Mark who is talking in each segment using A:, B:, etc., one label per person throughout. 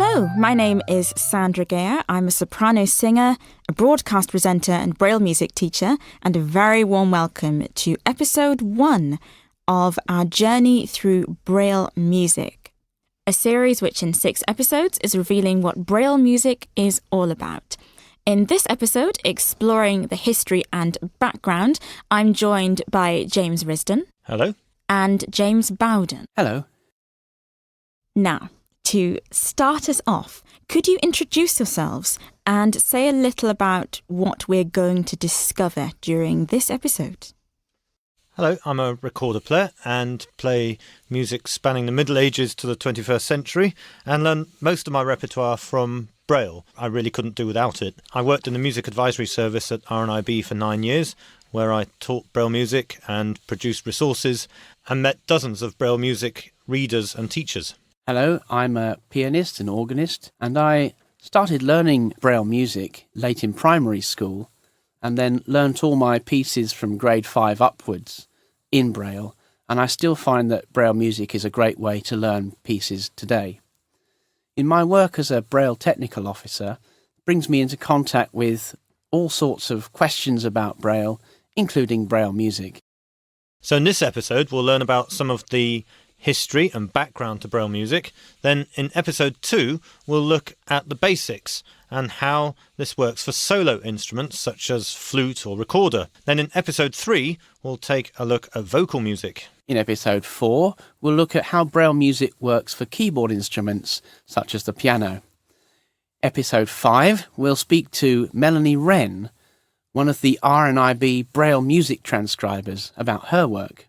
A: Hello, my name is Sandra Geyer. I'm a soprano singer, a broadcast presenter and braille music teacher, and a very warm welcome to episode 1 of our journey through braille music, a series which in 6 episodes is revealing what braille music is all about. In this episode, exploring the history and background, I'm joined by James Risdon.
B: Hello.
A: And James Bowden.
C: Hello.
A: Now, to start us off, could you introduce yourselves and say a little about what we're going to discover during this episode?
B: Hello, I'm a recorder player and play music spanning the Middle Ages to the 21st century and learn most of my repertoire from braille. I really couldn't do without it. I worked in the music advisory service at RNIB for 9 years, where I taught braille music and produced resources and met dozens of braille music readers and teachers.
C: Hello, I'm a pianist and organist, and I started learning braille music late in primary school and then learnt all my pieces from grade 5 upwards in braille, and I still find that braille music is a great way to learn pieces today. In my work as a braille technical officer, it brings me into contact with all sorts of questions about braille, including braille music.
B: So in this episode, we'll learn about some of the history and background to braille music. Then in episode 2, we'll look at the basics and how this works for solo instruments such as flute or recorder. Then in episode 3, we'll take a look at vocal music.
C: In episode 4, we'll look at how braille music works for keyboard instruments such as the piano. Episode 5, we'll speak to Melanie Wren, one of the RNIB braille music transcribers, about her work.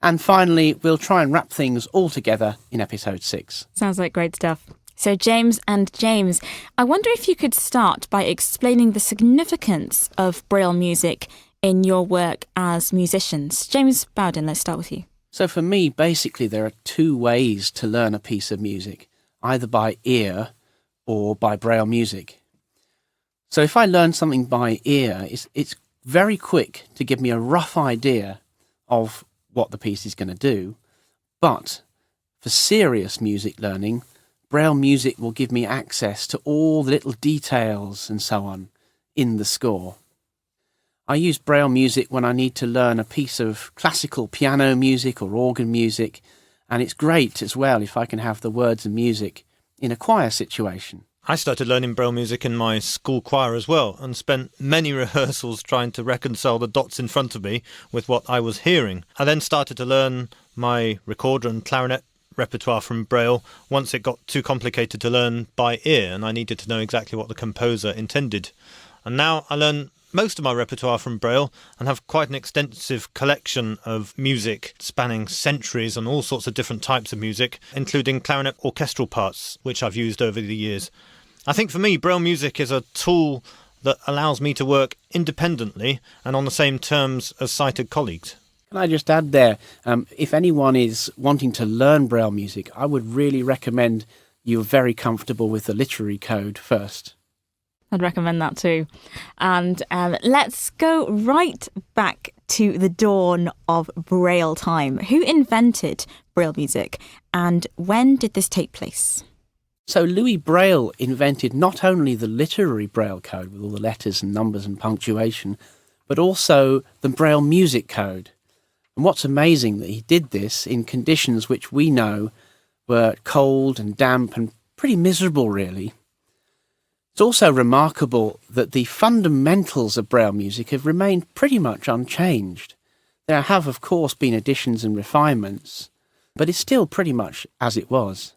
C: And finally, we'll try and wrap things all together in episode 6.
A: Sounds like great stuff. So James and James, I wonder if you could start by explaining the significance of braille music in your work as musicians. James Bowden, let's start with you.
C: So for me, basically, there are 2 ways to learn a piece of music, either by ear or by braille music. So if I learn something by ear, it's very quick to give me a rough idea of what the piece is going to do, but for serious music learning, braille music will give me access to all the little details and so on in the score. I use braille music when I need to learn a piece of classical piano music or organ music, and it's great as well if I can have the words and music in a choir situation.
B: I started learning braille music in my school choir as well and spent many rehearsals trying to reconcile the dots in front of me with what I was hearing. I then started to learn my recorder and clarinet repertoire from braille once it got too complicated to learn by ear and I needed to know exactly what the composer intended. And now I learn most of my repertoire from braille and have quite an extensive collection of music spanning centuries and all sorts of different types of music, including clarinet orchestral parts, which I've used over the years. I think for me, braille music is a tool that allows me to work independently and on the same terms as sighted colleagues.
C: Can I just add there, if anyone is wanting to learn braille music, I would really recommend you're very comfortable with the literary code first.
A: I'd recommend that too. And let's go right back to the dawn of braille time. Who invented braille music and when did this take place?
C: So Louis Braille invented not only the literary braille code with all the letters and numbers and punctuation, but also the braille music code. And what's amazing that he did this in conditions which we know were cold and damp and pretty miserable, really. It's also remarkable that the fundamentals of braille music have remained pretty much unchanged. There have, of course, been additions and refinements, but it's still pretty much as it was.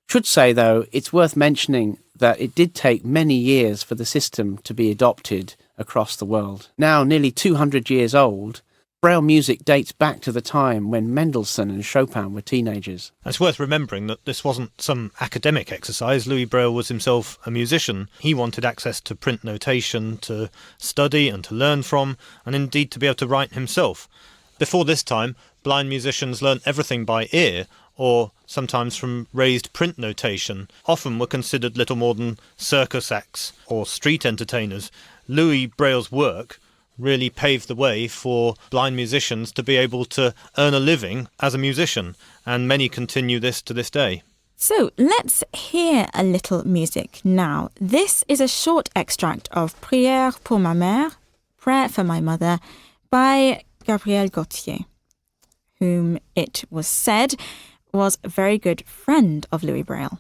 C: Should say, though, it's worth mentioning that it did take many years for the system to be adopted across the world. Now nearly 200 years old, braille music dates back to the time when Mendelssohn and Chopin were teenagers.
B: It's worth remembering that this wasn't some academic exercise. Louis Braille was himself a musician. He wanted access to print notation to study and to learn from, and indeed to be able to write himself. Before this time, blind musicians learned everything by ear, or sometimes from raised print notation, often were considered little more than circus acts or street entertainers. Louis Braille's work really paved the way for blind musicians to be able to earn a living as a musician, and many continue this to this day.
A: So let's hear a little music now. This is a short extract of Prière pour ma mère, Prayer for My Mother, by Gabriel Gauthier, whom it was said was a very good friend of Louis Braille.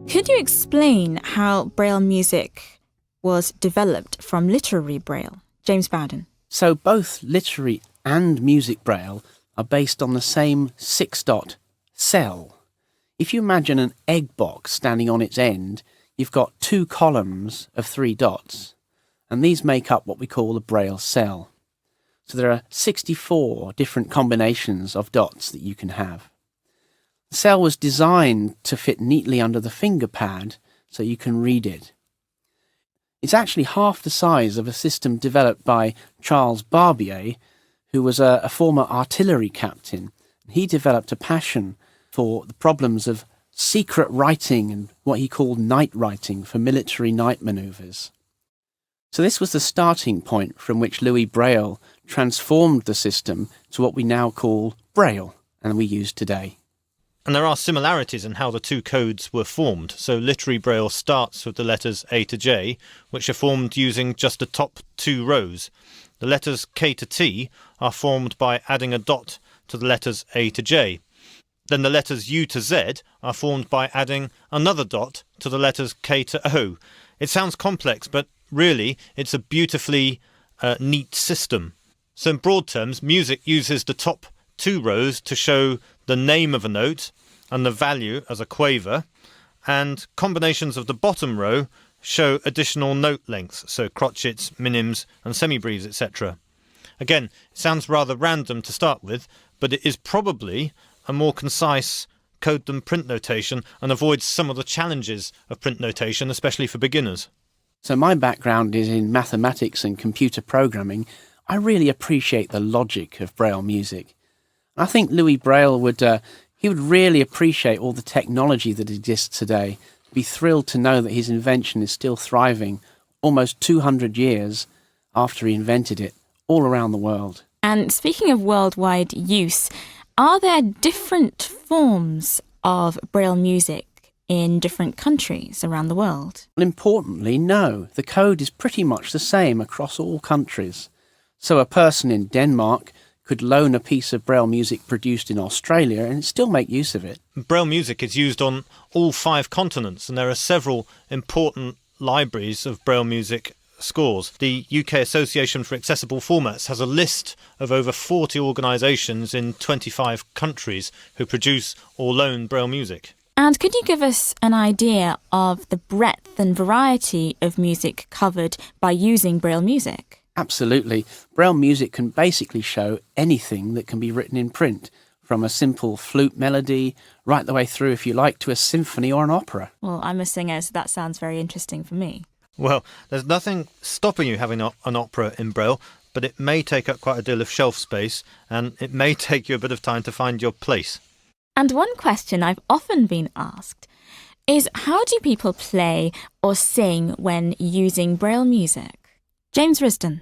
A: Could you explain how Braille music was developed from literary Braille? James Bowden.
C: So both literary and music Braille are based on the same 6-dot cell. If you imagine an egg box standing on its end, you've got 2 columns of 3 dots, and these make up what we call a Braille cell. So there are 64 different combinations of dots that you can have. The cell was designed to fit neatly under the finger pad so you can read it. It's actually half the size of a system developed by Charles Barbier, who was a former artillery captain. He developed a passion for the problems of secret writing and what he called night writing for military night manoeuvres. So this was the starting point from which Louis Braille transformed the system to what we now call Braille and we use today.
B: And there are similarities in how the two codes were formed. So literary Braille starts with the letters A to J, which are formed using just the top 2 rows. The letters K to T are formed by adding a dot to the letters A to J. Then the letters U to Z are formed by adding another dot to the letters K to O. It sounds complex, but really it's a beautifully neat system. So in broad terms, music uses the top 2 rows to show the name of a note and the value as a quaver, and combinations of the bottom row show additional note lengths, so crotchets, minims and semibreves, etc. Again, it sounds rather random to start with, but it is probably a more concise code than print notation and avoids some of the challenges of print notation, especially for beginners.
C: So my background is in mathematics and computer programming. I really appreciate the logic of Braille music. I think Louis Braille would really appreciate all the technology that exists today, be thrilled to know that his invention is still thriving almost 200 years after he invented it all around the world.
A: And speaking of worldwide use, are there different forms of Braille music in different countries around the world?
C: Well, importantly, no. The code is pretty much the same across all countries. So a person in Denmark could loan a piece of Braille music produced in Australia and still make use of it.
B: Braille music is used on all 5 continents, and there are several important libraries of Braille music scores. The UK Association for Accessible Formats has a list of over 40 organisations in 25 countries who produce or loan Braille music.
A: And could you give us an idea of the breadth and variety of music covered by using Braille music?
C: Absolutely. Braille music can basically show anything that can be written in print, from a simple flute melody right the way through, if you like, to a symphony or an opera.
A: Well, I'm a singer, so that sounds very interesting for me.
B: Well, there's nothing stopping you having an opera in Braille, but it may take up quite a deal of shelf space, and it may take you a bit of time to find your place.
A: And one question I've often been asked is, how do people play or sing when using Braille music? James Risdon.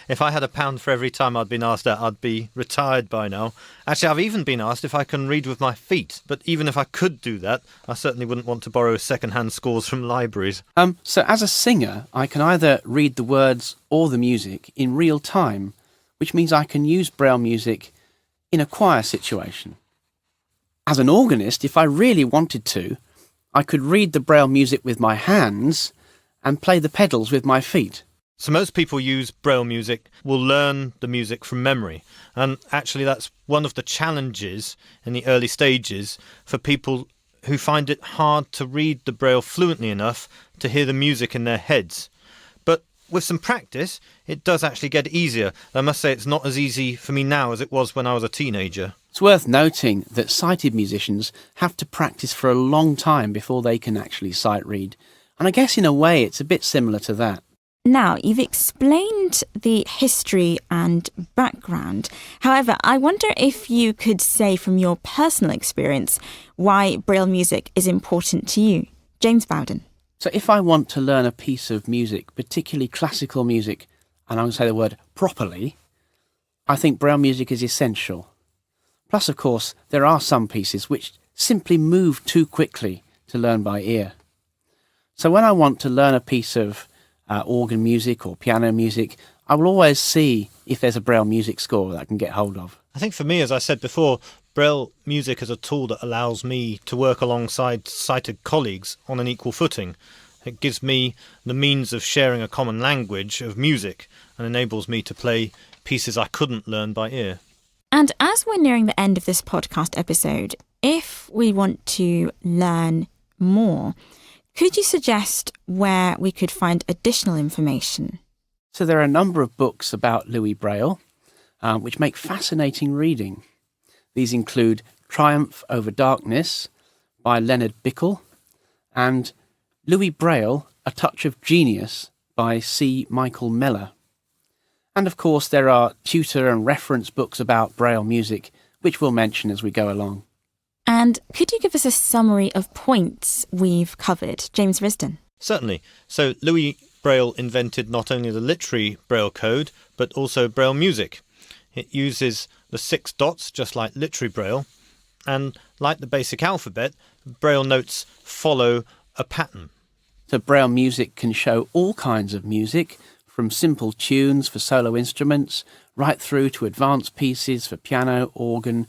B: If I had £1 for every time I'd been asked that, I'd be retired by now. Actually, I've even been asked if I can read with my feet, but even if I could do that, I certainly wouldn't want to borrow second-hand scores from libraries.
C: So as a singer, I can either read the words or the music in real time, which means I can use Braille music in a choir situation. As an organist, if I really wanted to, I could read the Braille music with my hands and play the pedals with my feet.
B: So most people use Braille music will learn the music from memory. And actually that's one of the challenges in the early stages for people who find it hard to read the Braille fluently enough to hear the music in their heads. But with some practice, it does actually get easier. I must say it's not as easy for me now as it was when I was a teenager.
C: It's worth noting that sighted musicians have to practice for a long time before they can actually sight read. And I guess in a way it's a bit similar to that.
A: Now, you've explained the history and background. However, I wonder if you could say from your personal experience why Braille music is important to you. James Bowden.
C: So if I want to learn a piece of music, particularly classical music, and I'm going to say the word properly, I think Braille music is essential. Plus, of course, there are some pieces which simply move too quickly to learn by ear. So when I want to learn a piece of organ music or piano music, I will always see if there's a Braille music score that I can get hold of.
B: I think for me, as I said before, Braille music is a tool that allows me to work alongside sighted colleagues on an equal footing. It gives me the means of sharing a common language of music and enables me to play pieces I couldn't learn by ear.
A: And as we're nearing the end of this podcast episode, if we want to learn more, could you suggest where we could find additional information?
C: So there are a number of books about Louis Braille, which make fascinating reading. These include Triumph Over Darkness by Leonard Bickel and Louis Braille, A Touch of Genius by C. Michael Meller. And of course there are tutor and reference books about Braille music, which we'll mention as we go along.
A: And could you give us a summary of points we've covered? James Risdon.
B: Certainly. So Louis Braille invented not only the literary Braille code, but also Braille music. It uses the 6 dots, just like literary Braille, and like the basic alphabet, Braille notes follow a pattern.
C: So Braille music can show all kinds of music, from simple tunes for solo instruments, right through to advanced pieces for piano, organ.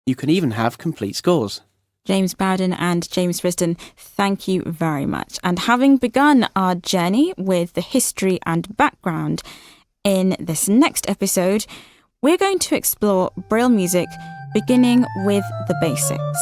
C: You can even have complete scores.
A: James Bowden and James Risdon, thank you very much. And having begun our journey with the history and background, in this next episode, we're going to explore Braille music beginning with the basics.